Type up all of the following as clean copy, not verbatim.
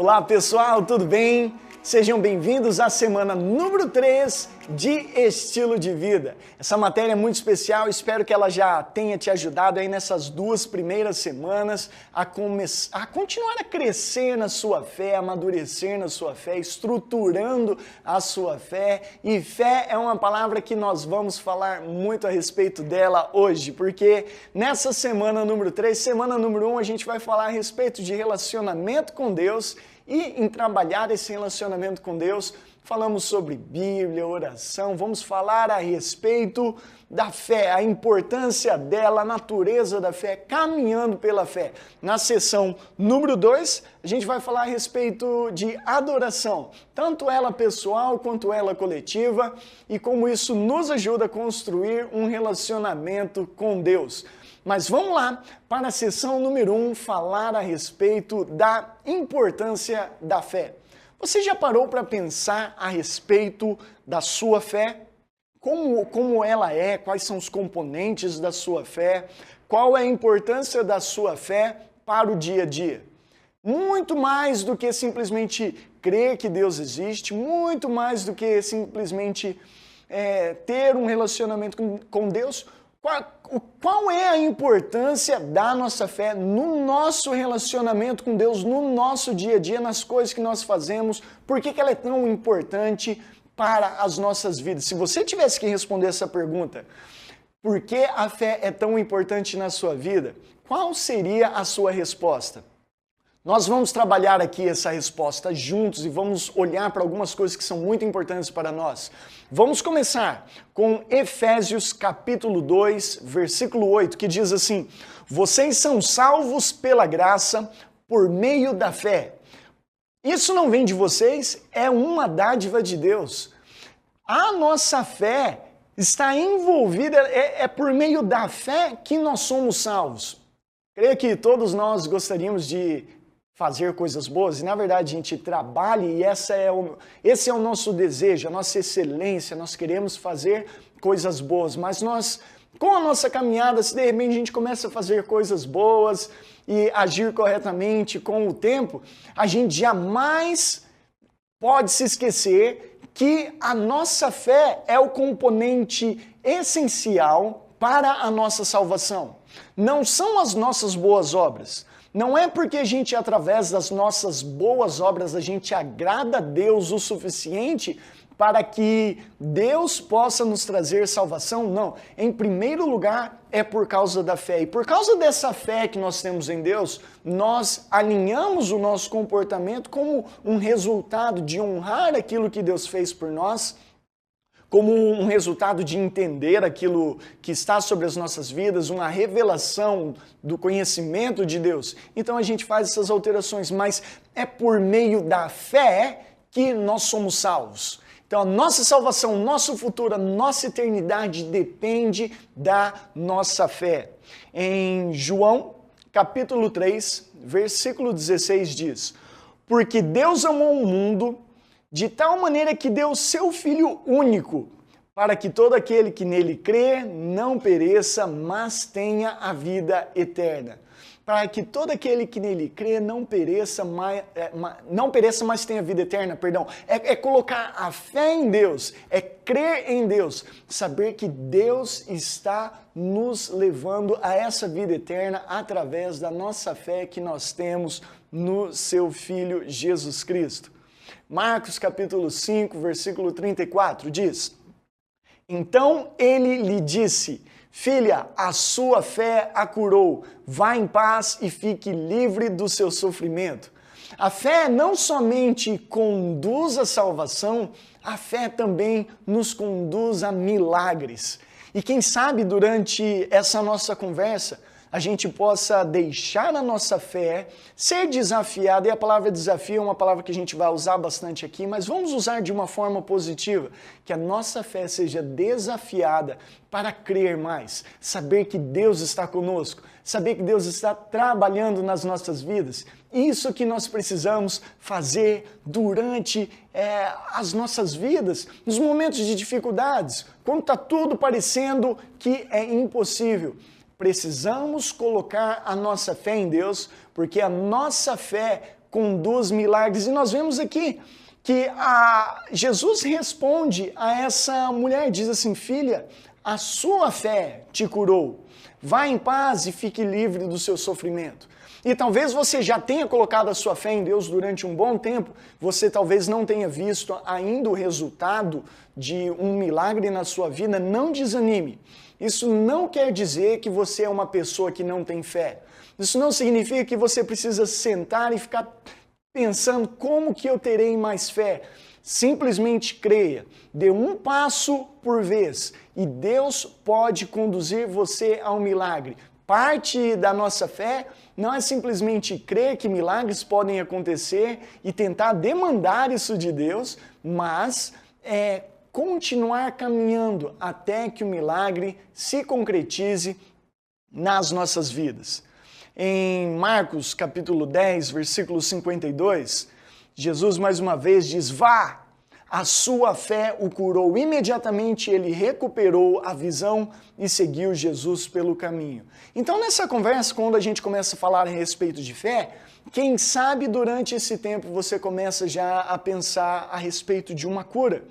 Olá pessoal, tudo bem? Sejam bem-vindos à semana número 3 de Estilo de Vida. Essa matéria é muito especial, espero que ela já tenha te ajudado aí nessas 2 primeiras semanas a continuar a crescer na sua fé, amadurecer na sua fé, estruturando a sua fé. E fé é uma palavra que nós vamos falar muito a respeito dela hoje, porque nessa semana número 3, semana número 1, a gente vai falar a respeito de relacionamento com Deus. E em trabalhar esse relacionamento com Deus, falamos sobre Bíblia, oração, vamos falar a respeito da fé, a importância dela, a natureza da fé, caminhando pela fé. Na sessão número 2, a gente vai falar a respeito de adoração, tanto ela pessoal quanto ela coletiva, e como isso nos ajuda a construir um relacionamento com Deus. Mas vamos lá para a sessão número 1, falar a respeito da importância da fé. Você já parou para pensar a respeito da sua fé? Como ela é? Quais são os componentes da sua fé? Qual é a importância da sua fé para o dia a dia? Muito mais do que simplesmente crer que Deus existe, muito mais do que simplesmente ter um relacionamento com Deus. Qual é a importância da nossa fé no nosso relacionamento com Deus, no nosso dia a dia, nas coisas que nós fazemos? Por que ela é tão importante para as nossas vidas? Se você tivesse que responder essa pergunta, por que a fé é tão importante na sua vida? Qual seria a sua resposta? Nós vamos trabalhar aqui essa resposta juntos e vamos olhar para algumas coisas que são muito importantes para nós. Vamos começar com Efésios capítulo 2, versículo 8, que diz assim: vocês são salvos pela graça por meio da fé. Isso não vem de vocês, é uma dádiva de Deus. A nossa fé está envolvida, é por meio da fé que nós somos salvos. Creio que todos nós gostaríamos de fazer coisas boas, e na verdade a gente trabalha e esse é o nosso desejo, a nossa excelência, nós queremos fazer coisas boas, mas nós, com a nossa caminhada, se de repente a gente começa a fazer coisas boas e agir corretamente com o tempo, a gente jamais pode se esquecer que a nossa fé é o componente essencial para a nossa salvação. Não são as nossas boas obras. Não é porque a gente, através das nossas boas obras, a gente agrada a Deus o suficiente para que Deus possa nos trazer salvação. Não. Em primeiro lugar, é por causa da fé. E por causa dessa fé que nós temos em Deus, nós alinhamos o nosso comportamento como um resultado de honrar aquilo que Deus fez por nós, como um resultado de entender aquilo que está sobre as nossas vidas, uma revelação do conhecimento de Deus. Então a gente faz essas alterações, mas é por meio da fé que nós somos salvos. Então a nossa salvação, nosso futuro, a nossa eternidade depende da nossa fé. Em João, capítulo 3, versículo 16 diz: porque Deus amou o mundo de tal maneira que deu o seu Filho único, para que todo aquele que nele crê não pereça, mas tenha a vida eterna. Para que todo aquele que nele crê não pereça, mas tenha vida eterna, perdão. É colocar a fé em Deus, é crer em Deus, saber que Deus está nos levando a essa vida eterna através da nossa fé que nós temos no seu Filho Jesus Cristo. Marcos capítulo 5, versículo 34 diz: então ele lhe disse: filha, a sua fé a curou, vá em paz e fique livre do seu sofrimento. A fé não somente conduz à salvação, a fé também nos conduz a milagres. E quem sabe durante essa nossa conversa, a gente possa deixar a nossa fé ser desafiada, e a palavra desafio é uma palavra que a gente vai usar bastante aqui, mas vamos usar de uma forma positiva, que a nossa fé seja desafiada para crer mais, saber que Deus está conosco, saber que Deus está trabalhando nas nossas vidas. Isso que nós precisamos fazer durante as nossas vidas, nos momentos de dificuldades, quando está tudo parecendo que é impossível. Precisamos colocar a nossa fé em Deus, porque a nossa fé conduz milagres. E nós vemos aqui que Jesus responde a essa mulher, diz assim: filha, a sua fé te curou. Vá em paz e fique livre do seu sofrimento. E talvez você já tenha colocado a sua fé em Deus durante um bom tempo, você talvez não tenha visto ainda o resultado de um milagre na sua vida. Não desanime. Isso não quer dizer que você é uma pessoa que não tem fé. Isso não significa que você precisa sentar e ficar pensando como que eu terei mais fé. Simplesmente creia, dê um passo por vez e Deus pode conduzir você ao milagre. Parte da nossa fé não é simplesmente crer que milagres podem acontecer e tentar demandar isso de Deus, mas é continuar caminhando até que o milagre se concretize nas nossas vidas. Em Marcos capítulo 10, versículo 52, Jesus mais uma vez diz: vá, a sua fé o curou. Imediatamente ele recuperou a visão e seguiu Jesus pelo caminho. Então nessa conversa, quando a gente começa a falar a respeito de fé, quem sabe durante esse tempo você começa já a pensar a respeito de uma cura.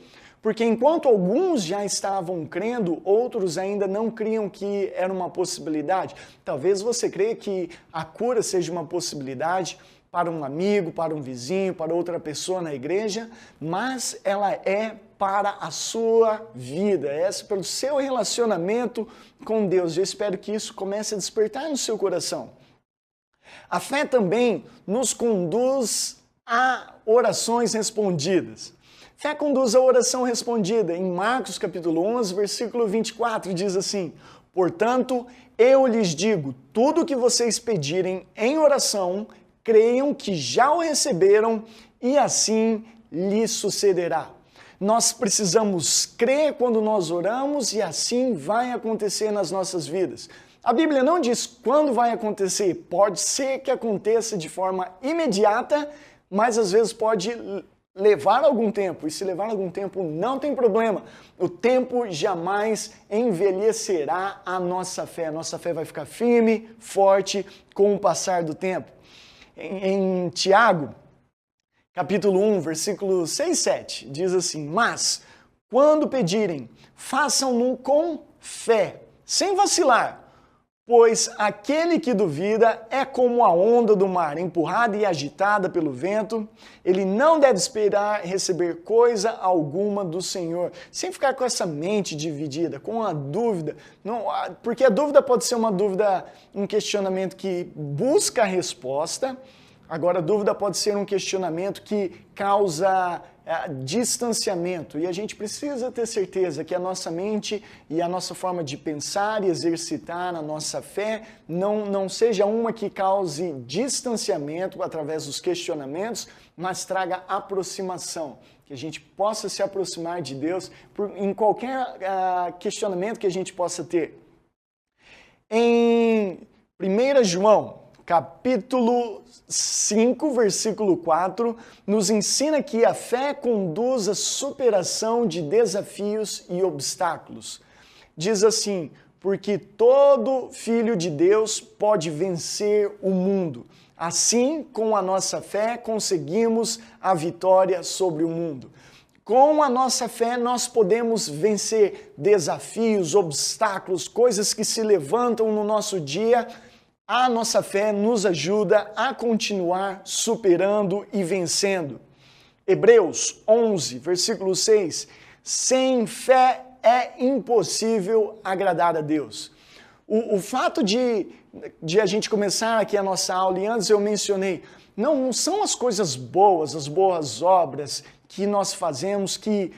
Porque enquanto alguns já estavam crendo, outros ainda não criam que era uma possibilidade. Talvez você creia que a cura seja uma possibilidade para um amigo, para um vizinho, para outra pessoa na igreja, mas ela é para a sua vida, é pelo seu relacionamento com Deus. Eu espero que isso comece a despertar no seu coração. A fé também nos conduz a orações respondidas. Fé conduz a oração respondida. Em Marcos capítulo 11, versículo 24, diz assim: portanto, eu lhes digo, tudo o que vocês pedirem em oração, creiam que já o receberam e assim lhes sucederá. Nós precisamos crer quando nós oramos e assim vai acontecer nas nossas vidas. A Bíblia não diz quando vai acontecer. Pode ser que aconteça de forma imediata, mas às vezes pode levar algum tempo. E se levar algum tempo, não tem problema. O tempo jamais envelhecerá a nossa fé. A nossa fé vai ficar firme, forte com o passar do tempo. Em Tiago, capítulo 1, versículo 6 e 7, diz assim: mas, quando pedirem, façam-no com fé, sem vacilar, pois aquele que duvida é como a onda do mar, empurrada e agitada pelo vento. Ele não deve esperar receber coisa alguma do Senhor, sem ficar com essa mente dividida, com a dúvida. Não, porque a dúvida pode ser uma dúvida, um questionamento que busca a resposta. Agora, a dúvida pode ser um questionamento que causa distanciamento. E a gente precisa ter certeza que a nossa mente e a nossa forma de pensar e exercitar a nossa fé não seja uma que cause distanciamento através dos questionamentos, mas traga aproximação. Que a gente possa se aproximar de Deus em qualquer questionamento que a gente possa ter. Em 1 João, capítulo 5, versículo 4, nos ensina que a fé conduz à superação de desafios e obstáculos. Diz assim: porque todo filho de Deus pode vencer o mundo. Assim, com a nossa fé, conseguimos a vitória sobre o mundo. Com a nossa fé, nós podemos vencer desafios, obstáculos, coisas que se levantam no nosso dia. A nossa fé nos ajuda a continuar superando e vencendo. Hebreus 11, versículo 6. Sem fé é impossível agradar a Deus. O fato de a gente começar aqui a nossa aula, e antes eu mencionei, não são as coisas boas, as boas obras que nós fazemos que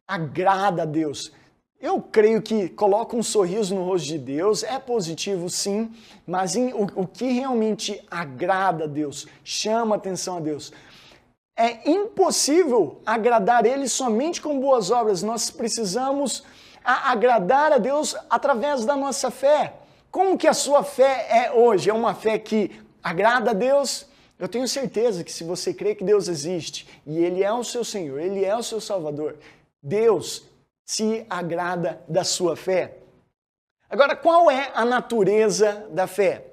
agrada a Deus. Eu creio que coloca um sorriso no rosto de Deus, é positivo sim, mas o que realmente agrada a Deus, chama a atenção a Deus. É impossível agradar Ele somente com boas obras, nós precisamos agradar a Deus através da nossa fé. Como que a sua fé é hoje? É uma fé que agrada a Deus? Eu tenho certeza que se você crê que Deus existe e Ele é o seu Senhor, Ele é o seu Salvador, Deus se agrada da sua fé. Agora, qual é a natureza da fé?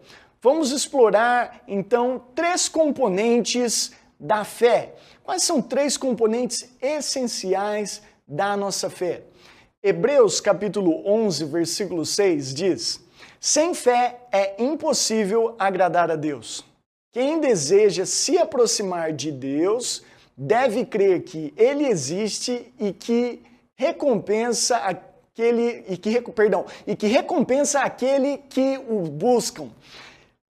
Vamos explorar, então, 3 componentes da fé. Quais são 3 componentes essenciais da nossa fé? Hebreus capítulo 11, versículo 6 diz: sem fé é impossível agradar a Deus. Quem deseja se aproximar de Deus deve crer que Ele existe e que recompensa aquele que o buscam.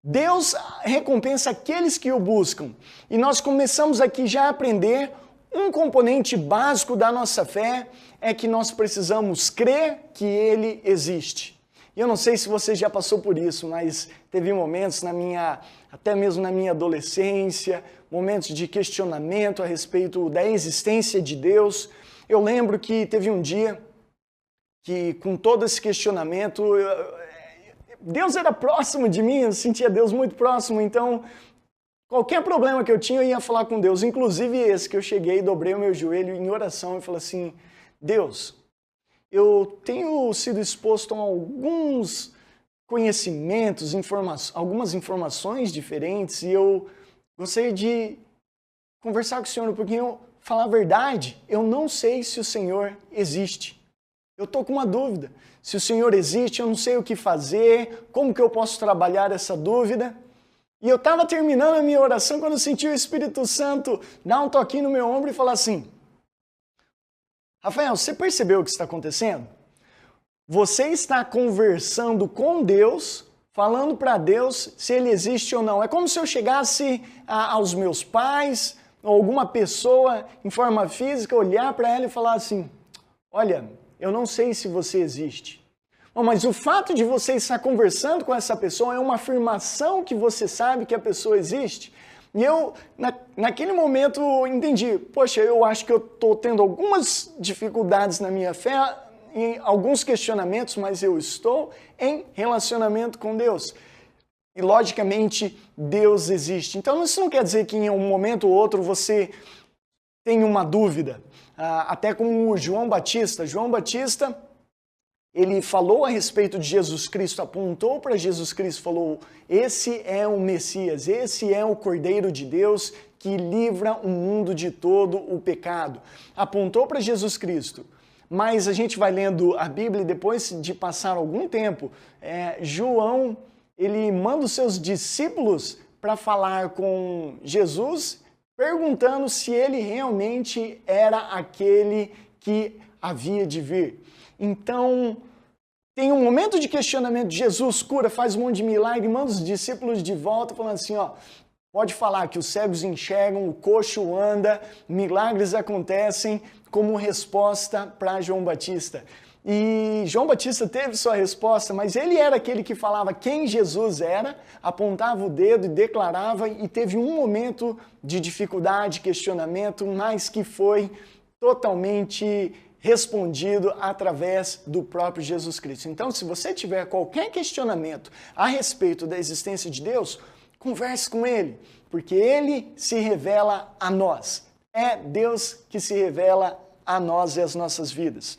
Deus recompensa aqueles que o buscam. E nós começamos aqui já a aprender um componente básico da nossa fé é que nós precisamos crer que Ele existe. E eu não sei se você já passou por isso, mas teve momentos até mesmo na minha adolescência, momentos de questionamento a respeito da existência de Deus. Eu lembro que teve um dia que, com todo esse questionamento, Deus era próximo de mim, eu sentia Deus muito próximo, então qualquer problema que eu tinha, eu ia falar com Deus, inclusive esse que eu cheguei, dobrei o meu joelho em oração e falei assim: Deus, eu tenho sido exposto a alguns conhecimentos, algumas informações diferentes e eu gostaria de conversar com o Senhor um pouquinho, falar a verdade. Eu não sei se o Senhor existe. Eu estou com uma dúvida. Se o Senhor existe, eu não sei o que fazer, como que eu posso trabalhar essa dúvida. E eu estava terminando a minha oração quando eu senti o Espírito Santo dar um toquinho no meu ombro e falar assim: Rafael, você percebeu o que está acontecendo? Você está conversando com Deus, falando para Deus se Ele existe ou não. É como se eu chegasse aos meus pais, ou alguma pessoa em forma física, olhar para ela e falar assim: olha, eu não sei se você existe. Mas o fato de você estar conversando com essa pessoa é uma afirmação que você sabe que a pessoa existe. E eu, naquele momento, entendi, poxa, eu acho que eu estou tendo algumas dificuldades na minha fé, em alguns questionamentos, mas eu estou em relacionamento com Deus. E, logicamente, Deus existe. Então, isso não quer dizer que em um momento ou outro você tem uma dúvida. Até como o João Batista. João Batista, ele falou a respeito de Jesus Cristo, apontou para Jesus Cristo, falou: esse é o Messias, esse é o Cordeiro de Deus que livra o mundo de todo o pecado. Apontou para Jesus Cristo. Mas a gente vai lendo a Bíblia e depois de passar algum tempo, João, ele manda os seus discípulos para falar com Jesus, perguntando se ele realmente era aquele que havia de vir. Então, tem um momento de questionamento, Jesus cura, faz um monte de milagre, manda os discípulos de volta falando assim, pode falar que os cegos enxergam, o coxo anda, milagres acontecem como resposta para João Batista. E João Batista teve sua resposta, mas ele era aquele que falava quem Jesus era, apontava o dedo e declarava, e teve um momento de dificuldade, questionamento, mas que foi totalmente respondido através do próprio Jesus Cristo. Então, se você tiver qualquer questionamento a respeito da existência de Deus, converse com Ele, porque Ele se revela a nós. É Deus que se revela a nós e às nossas vidas.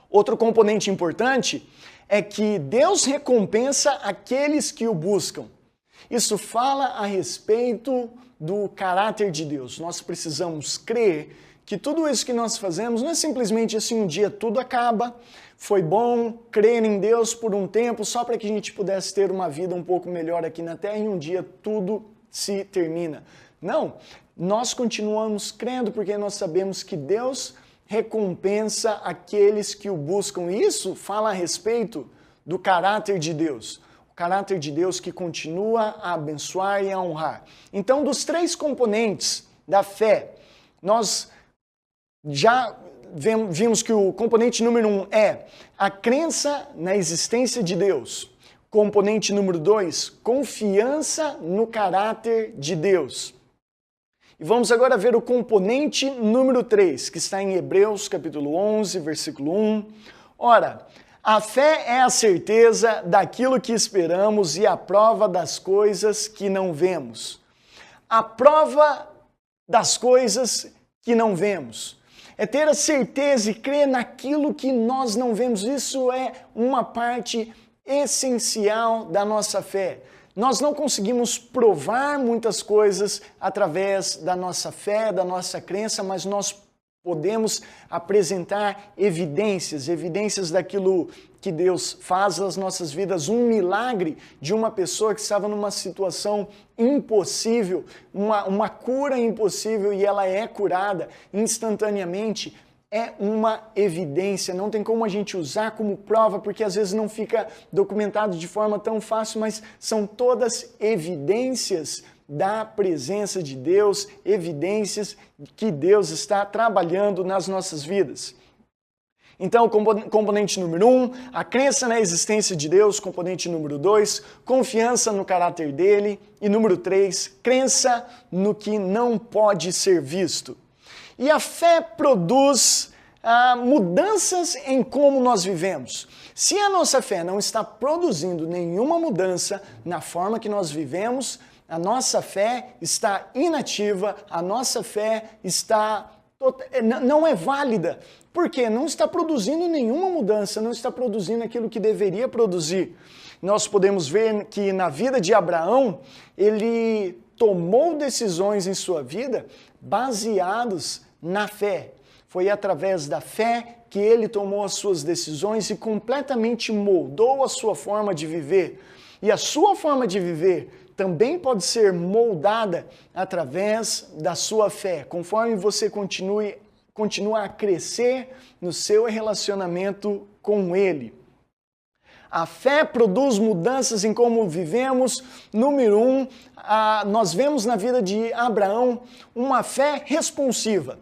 Outro componente importante é que Deus recompensa aqueles que o buscam. Isso fala a respeito do caráter de Deus. Nós precisamos crer que tudo isso que nós fazemos não é simplesmente assim, um dia tudo acaba, foi bom crer em Deus por um tempo só para que a gente pudesse ter uma vida um pouco melhor aqui na Terra e um dia tudo se termina. Não, nós continuamos crendo porque nós sabemos que Deus recompensa aqueles que o buscam. E isso fala a respeito do caráter de Deus. O caráter de Deus que continua a abençoar e a honrar. Então, dos 3 componentes da fé, nós já vimos que o componente número 1 é a crença na existência de Deus. Componente número 2, confiança no caráter de Deus. E vamos agora ver o componente número 3, que está em Hebreus capítulo 11, versículo 1. Ora, a fé é a certeza daquilo que esperamos e a prova das coisas que não vemos. A prova das coisas que não vemos. É ter a certeza e crer naquilo que nós não vemos. Isso é uma parte essencial da nossa fé. Nós não conseguimos provar muitas coisas através da nossa fé, da nossa crença, mas nós podemos apresentar evidências daquilo que Deus faz nas nossas vidas, um milagre de uma pessoa que estava numa situação impossível, uma cura impossível e ela é curada instantaneamente. É uma evidência, não tem como a gente usar como prova, porque às vezes não fica documentado de forma tão fácil, mas são todas evidências da presença de Deus, evidências que Deus está trabalhando nas nossas vidas. Então, componente número 1, a crença na existência de Deus. Componente número 2, confiança no caráter dele. E número 3, crença no que não pode ser visto. E a fé produz mudanças em como nós vivemos. Se a nossa fé não está produzindo nenhuma mudança na forma que nós vivemos, a nossa fé está inativa, a nossa fé não é válida. Por quê? Não está produzindo nenhuma mudança, não está produzindo aquilo que deveria produzir. Nós podemos ver que na vida de Abraão, ele tomou decisões em sua vida baseados na fé. Foi através da fé que ele tomou as suas decisões e completamente moldou a sua forma de viver. E a sua forma de viver também pode ser moldada através da sua fé, conforme você continua a crescer no seu relacionamento com Ele. A fé produz mudanças em como vivemos. Número 1, nós vemos na vida de Abraão uma fé responsiva.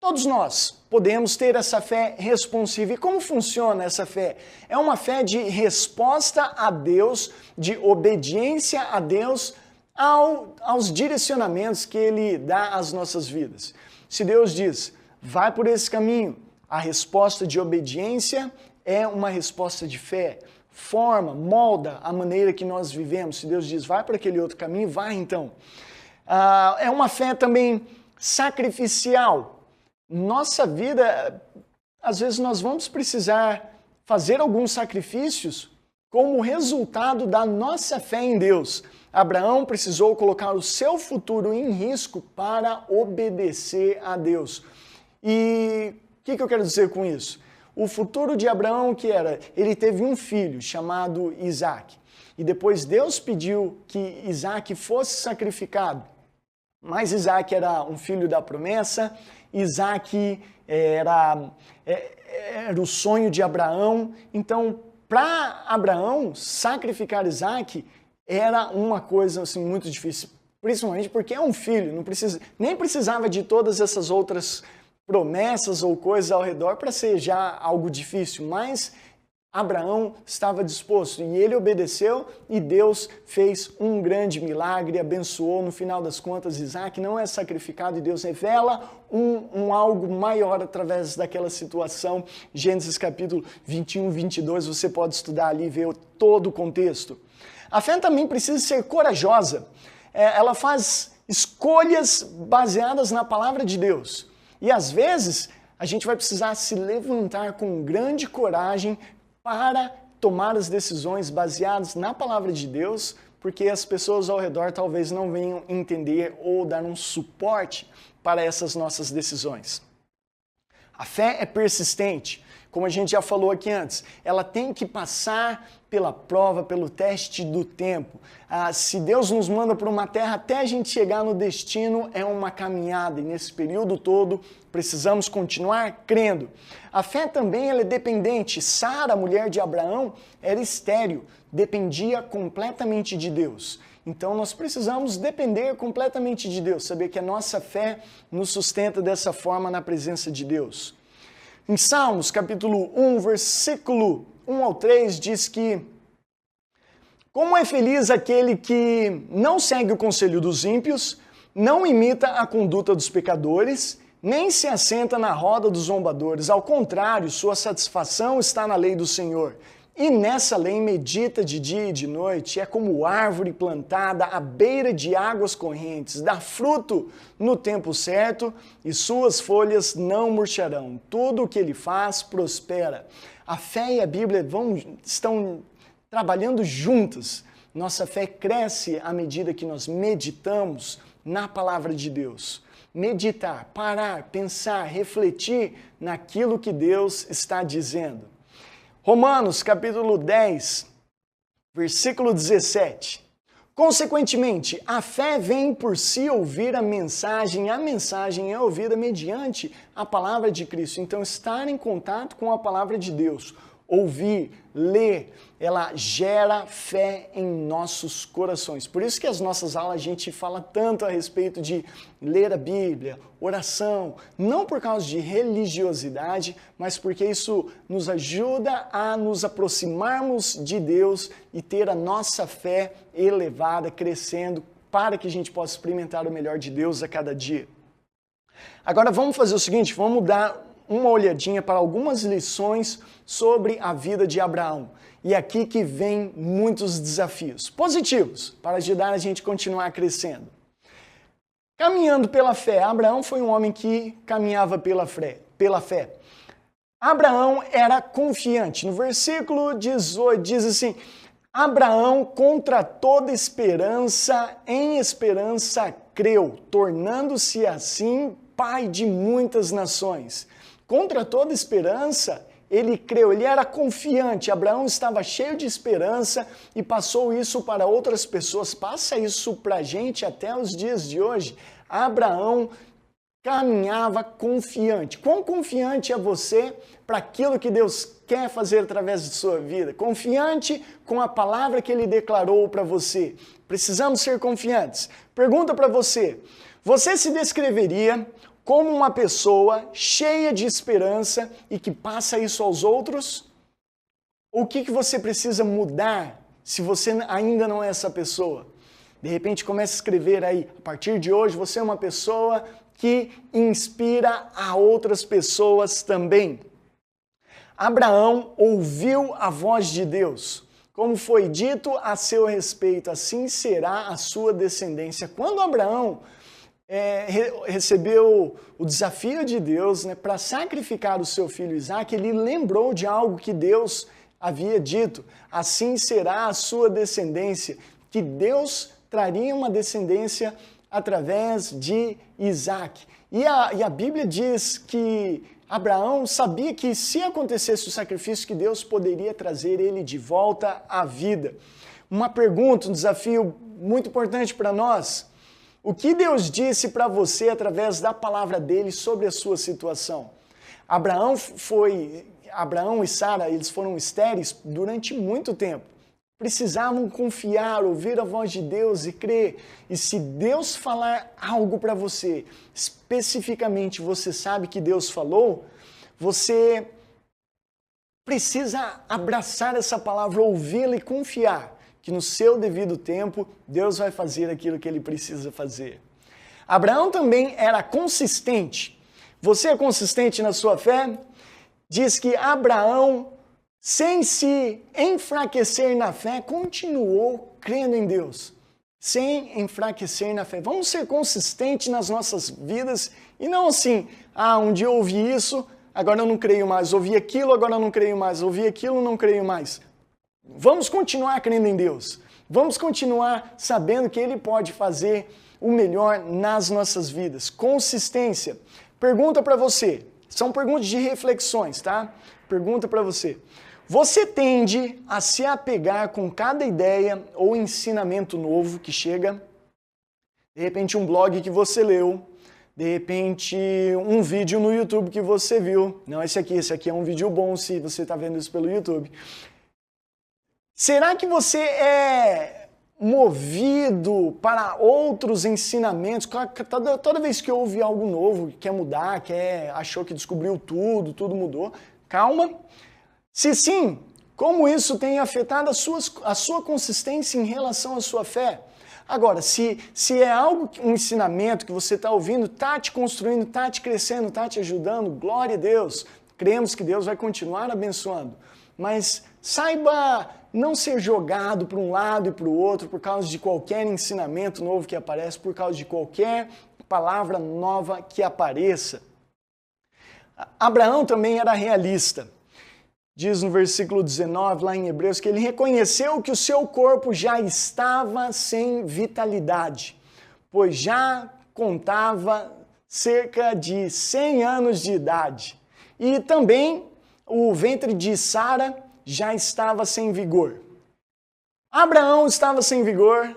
Todos nós podemos ter essa fé responsiva. E como funciona essa fé? É uma fé de resposta a Deus, de obediência a Deus aos direcionamentos que Ele dá às nossas vidas. Se Deus diz, vai por esse caminho, a resposta de obediência é uma resposta de fé. Molda a maneira que nós vivemos. Se Deus diz, vai para aquele outro caminho, vai então. É uma fé também sacrificial. Nossa vida, às vezes nós vamos precisar fazer alguns sacrifícios como resultado da nossa fé em Deus. Abraão precisou colocar o seu futuro em risco para obedecer a Deus. E o que eu quero dizer com isso? O futuro de Abraão que era, ele teve um filho chamado Isaac. E depois Deus pediu que Isaac fosse sacrificado. Mas Isaac era um filho da promessa, Isaac era o sonho de Abraão. Então, para Abraão, sacrificar Isaac era uma coisa assim, muito difícil. Principalmente porque é um filho, nem precisava de todas essas outras promessas ou coisas ao redor para ser já algo difícil. Mas Abraão estava disposto e ele obedeceu e Deus fez um grande milagre, abençoou. No final das contas, Isaac não é sacrificado e Deus revela um algo maior através daquela situação. Gênesis capítulo 21, 22, você pode estudar ali e ver todo o contexto. A fé também precisa ser corajosa. Ela faz escolhas baseadas na palavra de Deus. E às vezes a gente vai precisar se levantar com grande coragem para tomar as decisões baseadas na palavra de Deus, porque as pessoas ao redor talvez não venham entender ou dar um suporte para essas nossas decisões. A fé é persistente, como a gente já falou aqui antes, ela tem que passar pela prova, pelo teste do tempo. Se Deus nos manda para uma terra, até a gente chegar no destino, é uma caminhada, e nesse período todo precisamos continuar crendo. A fé também ela é dependente. Sara, a mulher de Abraão, era estéril, dependia completamente de Deus. Então nós precisamos depender completamente de Deus, saber que a nossa fé nos sustenta dessa forma na presença de Deus. Em Salmos, capítulo 1, versículo 1 ao 3, diz que como é feliz aquele que não segue o conselho dos ímpios, não imita a conduta dos pecadores, nem se assenta na roda dos zombadores. Ao contrário, sua satisfação está na lei do Senhor. E nessa lei medita de dia e de noite, é como árvore plantada à beira de águas correntes, dá fruto no tempo certo e suas folhas não murcharão. Tudo o que ele faz prospera. A fé e a Bíblia estão trabalhando juntas Nossa fé cresce à medida que nós meditamos na palavra de Deus. Meditar, parar, pensar, refletir naquilo que Deus está dizendo. Romanos capítulo 10, versículo 17. Consequentemente, a fé vem por si ouvir a mensagem é ouvida mediante a palavra de Cristo. Então, estar em contato com a palavra de Deus, ouvir, ler, ela gera fé em nossos corações. Por isso que as nossas aulas a gente fala tanto a respeito de ler a Bíblia, oração, não por causa de religiosidade, mas porque isso nos ajuda a nos aproximarmos de Deus e ter a nossa fé elevada, crescendo, para que a gente possa experimentar o melhor de Deus a cada dia. Agora vamos fazer o seguinte, vamos dar uma olhadinha para algumas lições sobre a vida de Abraão. E aqui que vem muitos desafios positivos para ajudar a gente a continuar crescendo. Caminhando pela fé, Abraão foi um homem que caminhava pela fé. Abraão era confiante. No versículo 18 diz assim: Abraão, contra toda esperança, em esperança creu, tornando-se assim pai de muitas nações. Contra toda esperança, ele creu, ele era confiante. Abraão estava cheio de esperança e passou isso para outras pessoas. Passa isso para a gente até os dias de hoje. Abraão caminhava confiante. Quão confiante é você para aquilo que Deus quer fazer através de sua vida? Confiante com a palavra que Ele declarou para você. Precisamos ser confiantes. Pergunta para você: você se descreveria como uma pessoa cheia de esperança e que passa isso aos outros? O que você precisa mudar se você ainda não é essa pessoa? De repente começa a escrever aí, a partir de hoje você é uma pessoa que inspira a outras pessoas também. Abraão ouviu a voz de Deus. Como foi dito a seu respeito, assim será a sua descendência. Quando Abraão recebeu o desafio de Deus, para sacrificar o seu filho Isaque, ele lembrou de algo que Deus havia dito: assim será a sua descendência, que Deus traria uma descendência através de Isaque. E a Bíblia diz que Abraão sabia que se acontecesse o sacrifício, que Deus poderia trazer ele de volta à vida. Uma pergunta, um desafio muito importante para nós: o que Deus disse para você através da palavra dele sobre a sua situação? Abraão e Sara, eles foram estéreis durante muito tempo. Precisavam confiar, ouvir a voz de Deus e crer. E se Deus falar algo para você, especificamente você sabe que Deus falou, você precisa abraçar essa palavra, ouvi-la e confiar que no seu devido tempo, Deus vai fazer aquilo que Ele precisa fazer. Abraão também era consistente. Você é consistente na sua fé? Diz que Abraão, sem se enfraquecer na fé, continuou crendo em Deus. Sem enfraquecer na fé. Vamos ser consistentes nas nossas vidas e não assim, um dia eu ouvi isso, agora eu não creio mais. Ouvi aquilo, agora eu não creio mais. Ouvi aquilo, não creio mais. Vamos continuar crendo em Deus. Vamos continuar sabendo que Ele pode fazer o melhor nas nossas vidas. Consistência. Pergunta para você. São perguntas de reflexões, tá? Pergunta para você. Você tende a se apegar com cada ideia ou ensinamento novo que chega? De repente um blog que você leu. De repente um vídeo no YouTube que você viu. Não, esse aqui é um vídeo bom se você está vendo isso pelo YouTube. Será que você é movido para outros ensinamentos? Toda vez que ouve algo novo, quer mudar, achou que descobriu tudo mudou. Calma. Se sim, como isso tem afetado a sua consistência em relação à sua fé? Agora, se é um ensinamento que você está ouvindo, está te construindo, está te crescendo, está te ajudando, glória a Deus. Cremos que Deus vai continuar abençoando. Mas saiba não ser jogado para um lado e para o outro por causa de qualquer ensinamento novo que aparece, por causa de qualquer palavra nova que apareça. Abraão também era realista. Diz no versículo 19, lá em Hebreus, que ele reconheceu que o seu corpo já estava sem vitalidade, pois já contava cerca de 100 anos de idade. E também o ventre de Sara já estava sem vigor. Abraão estava sem vigor,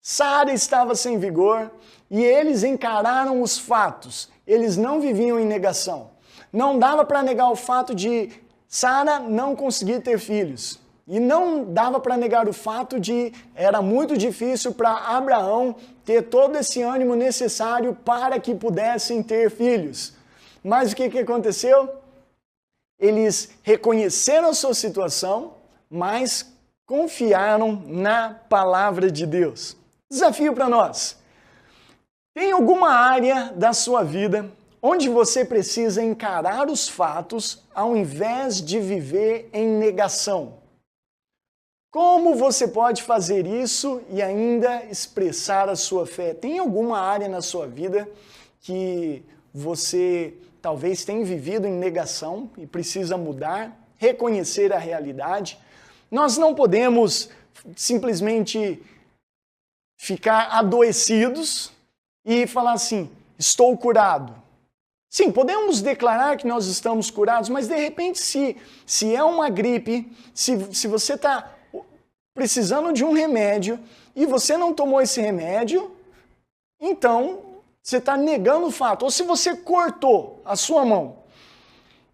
Sara estava sem vigor, e eles encararam os fatos. Eles não viviam em negação. Não dava para negar o fato de Sara não conseguir ter filhos. E não dava para negar o fato de era muito difícil para Abraão ter todo esse ânimo necessário para que pudessem ter filhos. Mas o que aconteceu? Eles reconheceram a sua situação, mas confiaram na palavra de Deus. Desafio para nós. Tem alguma área da sua vida onde você precisa encarar os fatos ao invés de viver em negação? Como você pode fazer isso e ainda expressar a sua fé? Tem alguma área na sua vida que você talvez tenha vivido em negação e precisa mudar, reconhecer a realidade? Nós não podemos simplesmente ficar adoecidos e falar assim, estou curado. Sim, podemos declarar que nós estamos curados, mas de repente se é uma gripe, se você está precisando de um remédio e você não tomou esse remédio, então você está negando o fato. Ou se você cortou a sua mão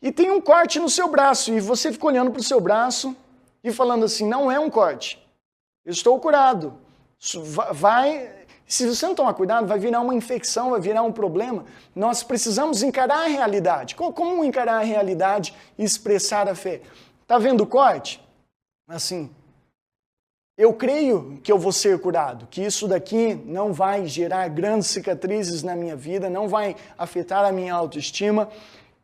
e tem um corte no seu braço e você fica olhando para o seu braço e falando assim, não é um corte, eu estou curado. Se você não tomar cuidado, vai virar uma infecção, vai virar um problema. Nós precisamos encarar a realidade. Como encarar a realidade e expressar a fé? Está vendo o corte? Assim, eu creio que eu vou ser curado, que isso daqui não vai gerar grandes cicatrizes na minha vida, não vai afetar a minha autoestima.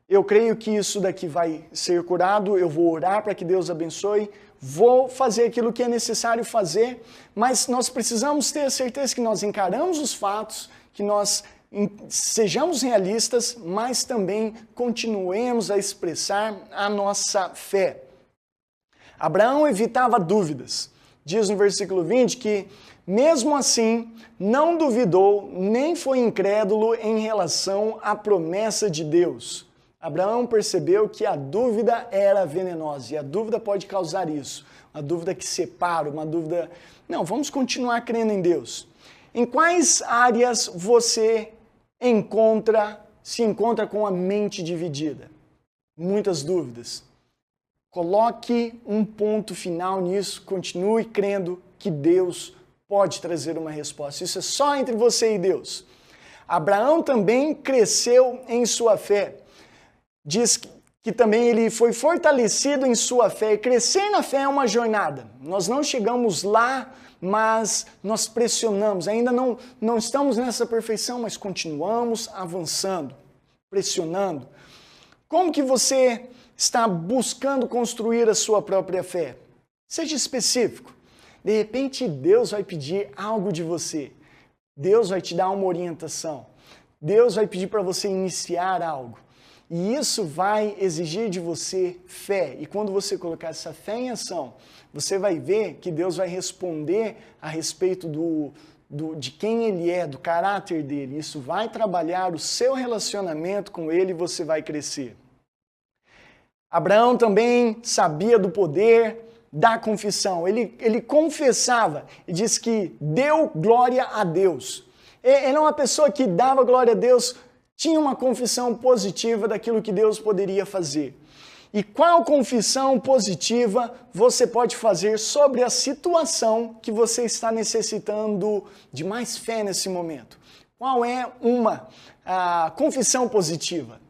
Eu creio que isso daqui vai ser curado, eu vou orar para que Deus abençoe, vou fazer aquilo que é necessário fazer, mas nós precisamos ter a certeza que nós encaramos os fatos, que nós sejamos realistas, mas também continuemos a expressar a nossa fé. Abraão evitava dúvidas. Diz no versículo 20 que, mesmo assim, não duvidou nem foi incrédulo em relação à promessa de Deus. Abraão percebeu que a dúvida era venenosa, e a dúvida pode causar isso. Uma dúvida que separa, uma dúvida... Não, vamos continuar crendo em Deus. Em quais áreas você se encontra com a mente dividida? Muitas dúvidas. Coloque um ponto final nisso, continue crendo que Deus pode trazer uma resposta. Isso é só entre você e Deus. Abraão também cresceu em sua fé. Diz que também ele foi fortalecido em sua fé. E crescer na fé é uma jornada. Nós não chegamos lá, mas nós pressionamos. Ainda não estamos nessa perfeição, mas continuamos avançando, pressionando. Como que você está buscando construir a sua própria fé? Seja específico. De repente, Deus vai pedir algo de você. Deus vai te dar uma orientação. Deus vai pedir para você iniciar algo. E isso vai exigir de você fé. E quando você colocar essa fé em ação, você vai ver que Deus vai responder a respeito de quem Ele é, do caráter dele. Isso vai trabalhar o seu relacionamento com Ele e você vai crescer. Abraão também sabia do poder da confissão. Ele confessava e diz que deu glória a Deus. Ele é uma pessoa que dava glória a Deus, tinha uma confissão positiva daquilo que Deus poderia fazer. E qual confissão positiva você pode fazer sobre a situação que você está necessitando de mais fé nesse momento? Qual é uma confissão positiva?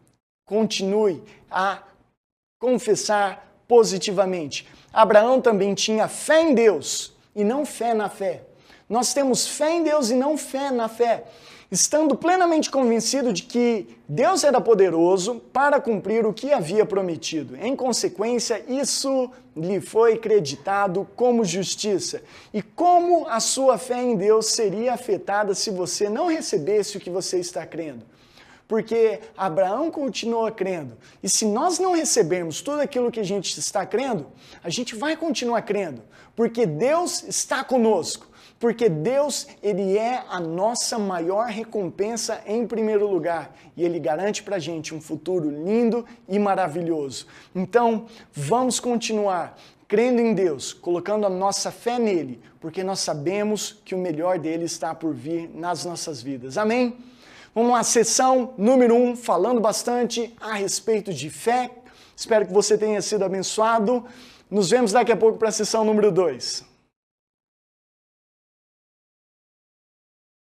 Continue a confessar positivamente. Abraão também tinha fé em Deus e não fé na fé. Nós temos fé em Deus e não fé na fé, estando plenamente convencido de que Deus era poderoso para cumprir o que havia prometido. Em consequência, isso lhe foi creditado como justiça. E como a sua fé em Deus seria afetada se você não recebesse o que você está crendo? porque Abraão continua crendo. E se nós não recebermos tudo aquilo que a gente está crendo, a gente vai continuar crendo, porque Deus está conosco. Porque Deus, Ele é a nossa maior recompensa em primeiro lugar. E Ele garante pra gente um futuro lindo e maravilhoso. Então, vamos continuar crendo em Deus, colocando a nossa fé nele, porque nós sabemos que o melhor dele está por vir nas nossas vidas. Amém? Vamos lá, sessão número 1, falando bastante a respeito de fé. Espero que você tenha sido abençoado. Nos vemos daqui a pouco para a sessão número 2.